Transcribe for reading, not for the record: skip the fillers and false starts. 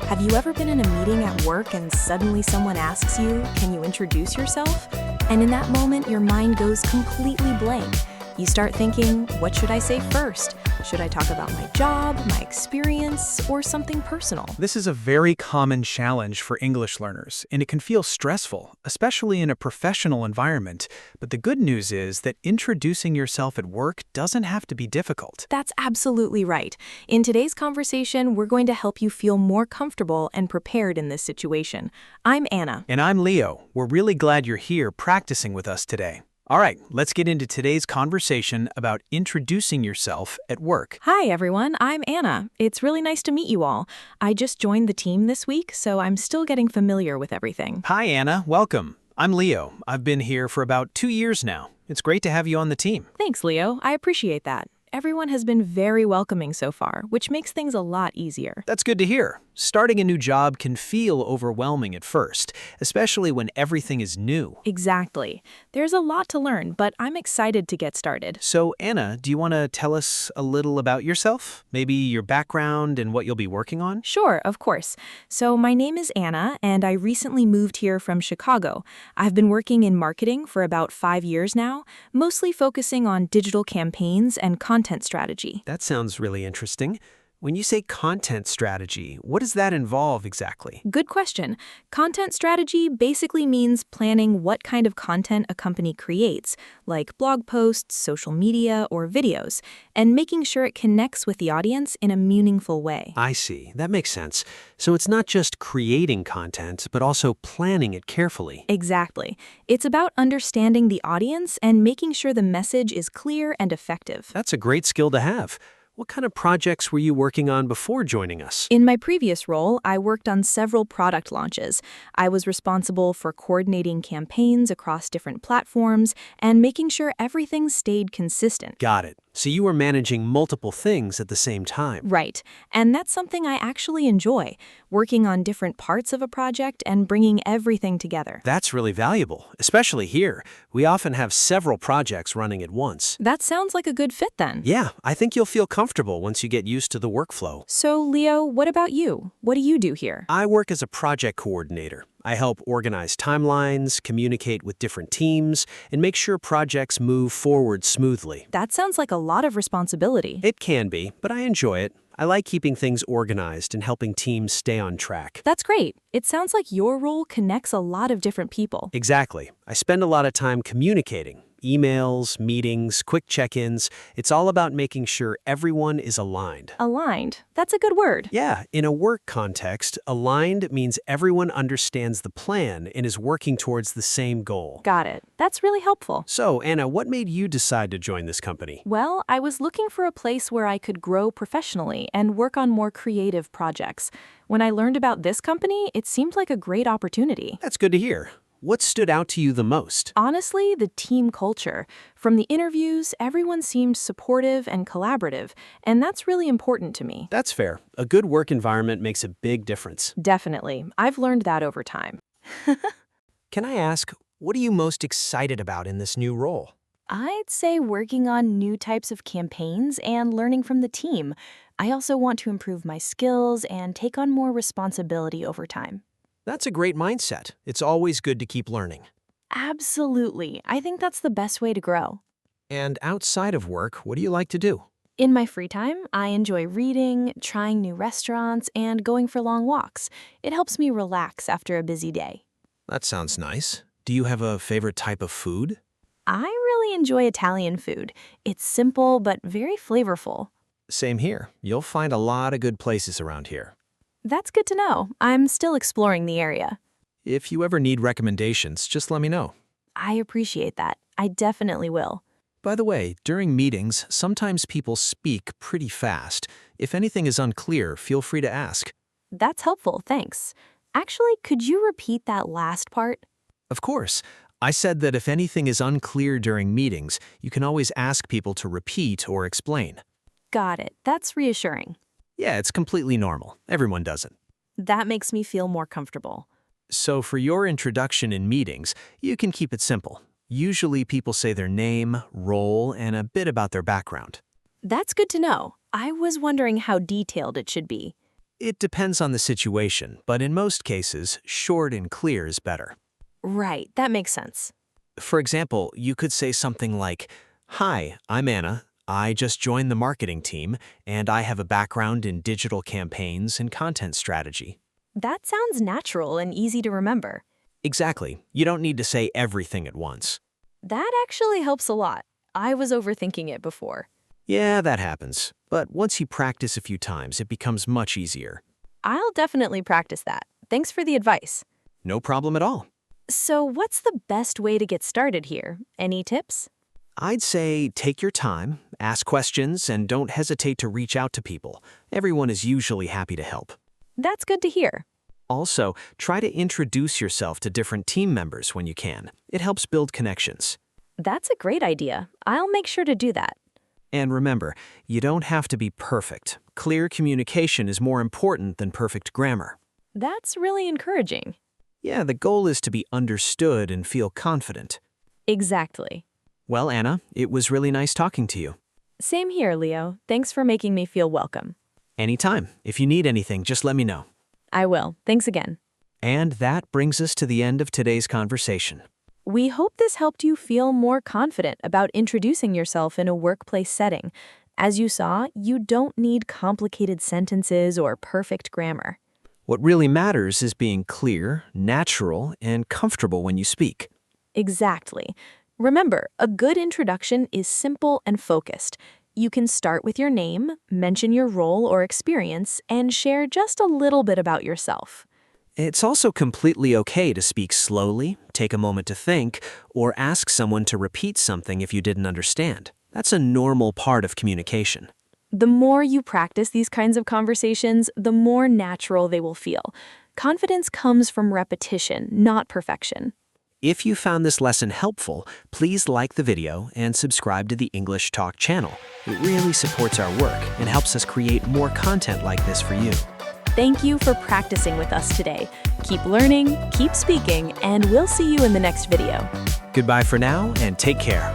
Have you ever been in a meeting at work and suddenly someone asks you, "Can you introduce yourself?" And in that moment, your mind goes completely blank. You start thinking, what should I say first? Should I talk about my job, my experience, or something personal? This is a very common challenge for English learners, and it can feel stressful, especially in a professional environment. But the good news is that introducing yourself at work doesn't have to be difficult. That's absolutely right. In today's conversation, we're going to help you feel more comfortable and prepared in this situation. I'm Anna. And I'm Leo. We're really glad you're here practicing with us today. All right, let's get into today's conversation about introducing yourself at work. Hi, everyone. I'm Anna. It's really nice to meet you all. I just joined the team this week, so I'm still getting familiar with everything. Hi, Anna. Welcome. I'm Leo. I've been here for about 2 years now. It's great to have you on the team. Thanks, Leo. I appreciate that. Everyone has been very welcoming so far, which makes things a lot easier. That's good to hear. Starting a new job can feel overwhelming at first, especially when everything is new. Exactly. There's a lot to learn, but I'm excited to get started. So, Anna, do you want to tell us a little about yourself? Maybe your background and what you'll be working on? Sure, of course. So my name is Anna, and I recently moved here from Chicago. I've been working in marketing for about 5 years now, mostly focusing on digital campaigns and content strategy. That sounds really interesting. When you say content strategy, what does that involve exactly? Good question. Content strategy basically means planning what kind of content a company creates, like blog posts, social media, or videos, and making sure it connects with the audience in a meaningful way. I see. That makes sense. So it's not just creating content, but also planning it carefully. Exactly. It's about understanding the audience and making sure the message is clear and effective. That's a great skill to have. What kind of projects were you working on before joining us? In my previous role, I worked on several product launches. I was responsible for coordinating campaigns across different platforms and making sure everything stayed consistent. Got it. So you were managing multiple things at the same time. Right. And that's something I actually enjoy, working on different parts of a project and bringing everything together. That's really valuable, especially here. We often have several projects running at once. That sounds like a good fit then. Yeah, I think you'll feel comfortable once you get used to the workflow. So, Leo, what about you? What do you do here? I work as a project coordinator. I help organize timelines, communicate with different teams, and make sure projects move forward smoothly. That sounds like a lot of responsibility. It can be, but I enjoy it. I like keeping things organized and helping teams stay on track. That's great. It sounds like your role connects a lot of different people. Exactly. I spend a lot of time communicating. Emails, meetings, quick check-ins. It's all about making sure everyone is aligned. Aligned. That's a good word. Yeah, in a work context, aligned means everyone understands the plan and is working towards the same goal. Got it. That's really helpful. So, Anna, what made you decide to join this company? Well, I was looking for a place where I could grow professionally and work on more creative projects. When I learned about this company, it seemed like a great opportunity. That's good to hear. What stood out to you the most? Honestly, the team culture. From the interviews, everyone seemed supportive and collaborative, and that's really important to me. That's fair. A good work environment makes a big difference. Definitely. I've learned that over time. Can I ask, what are you most excited about in this new role? I'd say working on new types of campaigns and learning from the team. I also want to improve my skills and take on more responsibility over time. That's a great mindset. It's always good to keep learning. Absolutely. I think that's the best way to grow. And outside of work, what do you like to do? In my free time, I enjoy reading, trying new restaurants, and going for long walks. It helps me relax after a busy day. That sounds nice. Do you have a favorite type of food? I really enjoy Italian food. It's simple but very flavorful. Same here. You'll find a lot of good places around here. That's good to know. I'm still exploring the area. If you ever need recommendations, just let me know. I appreciate that. I definitely will. By the way, during meetings, sometimes people speak pretty fast. If anything is unclear, feel free to ask. That's helpful, thanks. Actually, could you repeat that last part? Of course. I said that if anything is unclear during meetings, you can always ask people to repeat or explain. Got it. That's reassuring. Yeah, it's completely normal. Everyone does it. That makes me feel more comfortable. So for your introduction in meetings, you can keep it simple. Usually people say their name, role, and a bit about their background. That's good to know. I was wondering how detailed it should be. It depends on the situation, but in most cases, short and clear is better. Right, that makes sense. For example, you could say something like, "Hi, I'm Anna. I just joined the marketing team, and I have a background in digital campaigns and content strategy." That sounds natural and easy to remember. Exactly. You don't need to say everything at once. That actually helps a lot. I was overthinking it before. Yeah, that happens. But once you practice a few times, it becomes much easier. I'll definitely practice that. Thanks for the advice. No problem at all. So, what's the best way to get started here? Any tips? I'd say take your time, ask questions, and don't hesitate to reach out to people. Everyone is usually happy to help. That's good to hear. Also, try to introduce yourself to different team members when you can. It helps build connections. That's a great idea. I'll make sure to do that. And remember, you don't have to be perfect. Clear communication is more important than perfect grammar. That's really encouraging. Yeah, the goal is to be understood and feel confident. Exactly. Well, Anna, it was really nice talking to you. Same here, Leo. Thanks for making me feel welcome. Anytime. If you need anything, just let me know. I will. Thanks again. And that brings us to the end of today's conversation. We hope this helped you feel more confident about introducing yourself in a workplace setting. As you saw, you don't need complicated sentences or perfect grammar. What really matters is being clear, natural, and comfortable when you speak. Exactly. Remember, a good introduction is simple and focused. You can start with your name, mention your role or experience, and share just a little bit about yourself. It's also completely okay to speak slowly, take a moment to think, or ask someone to repeat something if you didn't understand. That's a normal part of communication. The more you practice these kinds of conversations, the more natural they will feel. Confidence comes from repetition, not perfection. If you found this lesson helpful, please like the video and subscribe to the English Talk channel. It really supports our work and helps us create more content like this for you. Thank you for practicing with us today. Keep learning, keep speaking, and we'll see you in the next video. Goodbye for now, and take care.